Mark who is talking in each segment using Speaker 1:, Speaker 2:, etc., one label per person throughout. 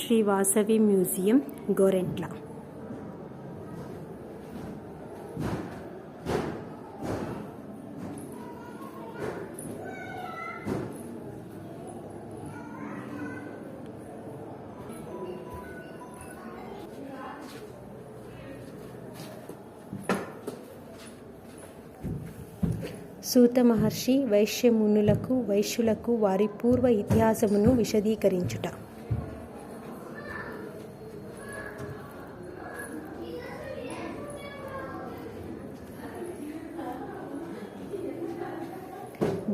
Speaker 1: Shri Vasavi museum, Gorantla. సూత మహర్షి వైశ్యమునులకు వైశ్యులకు వారి పూర్వ ఇతిహాసమును విశదీకరించుట.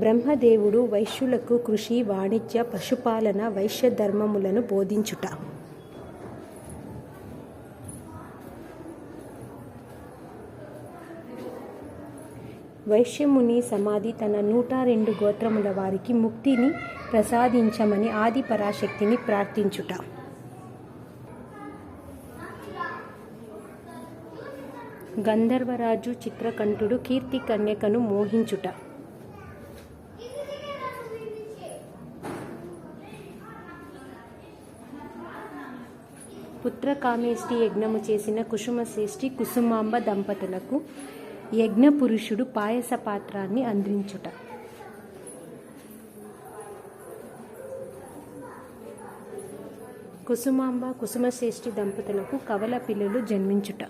Speaker 1: బ్రహ్మదేవుడు వైశ్యులకు కృషి, వాణిజ్య, పశుపాలన, వైశ్య ధర్మములను బోధించుట. వైశ్యముని సమాధి తన 102 గోత్రముల వారికి ముక్తిని ప్రసాదించమని ఆది పరాశక్తిని ప్రార్థించుట. గంధర్వరాజు చిత్రకంఠుడు కీర్తి కన్యకను మోహించుట. పుత్రకామేష్టి యజ్ఞము చేసిన కుసుమశ్రేష్ఠి కుసుమాంబ దంపతులకు యజ్ఞపురుషుడు పాయస పాత్రాన్ని అందించుట. కుసుమాంబ కుసుమశ్రేష్ఠి దంపతులకు కవల పిల్లలు జన్మించుట.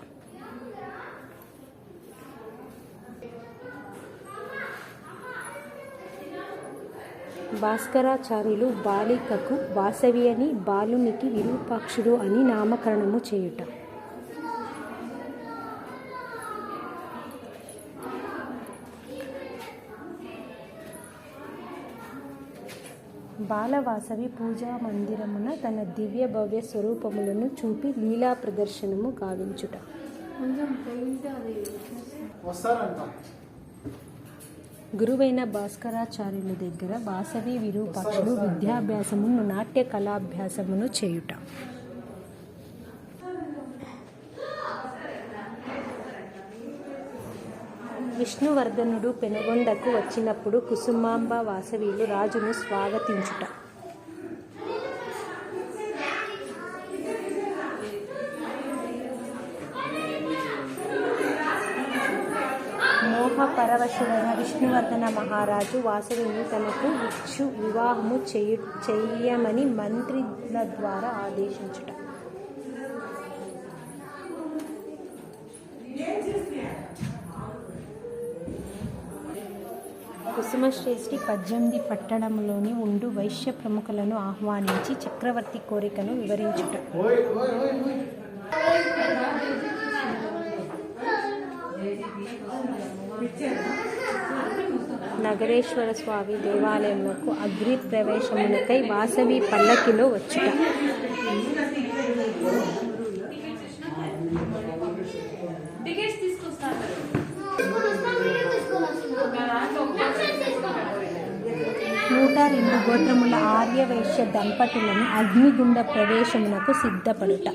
Speaker 1: భాస్కరాచార్యులు బాలికకు వాసవి అని, బాలునికి విరూపాక్షుడు అని నామకరణము చేయుట. బాలవాసవి పూజా మందిరమున తన దివ్య భవ్య స్వరూపములను చూపి లీలా ప్రదర్శనము గావించుట. గురువైన భాస్కరాచార్యుల దగ్గర వాసవి విరూపాక్షుడు విద్యాభ్యాసమును, నాట్య కళాభ్యాసమును చేయుట. విష్ణువర్ధనుడు పెనుగొండకు వచ్చినప్పుడు కుసుమాంబ వాసవిలు రాజును స్వాగతించుట. మోహపరవశుడైన విష్ణువర్ధన మహారాజు వాసవిని తనకు ఇచ్చు వివాహము చేయమని మంత్రుల ద్వారా ఆదేశించుట. కుసుమశ్రేష్ఠి 18 పట్టణములోని ఉండు వైశ్య ప్రముఖులను ఆహ్వానించి చక్రవర్తి కోరికను వివరించుట. నగరేశ్వర స్వామి దేవాలయమునకు అగ్ని ప్రవేశమునకై వాసవి పల్లకిలో వచ్చుట. నూట 2 గోత్రముల ఆర్యవైశ్య దంపతులను అగ్నిగుండ ప్రవేశమునకు సిద్ధపడుట.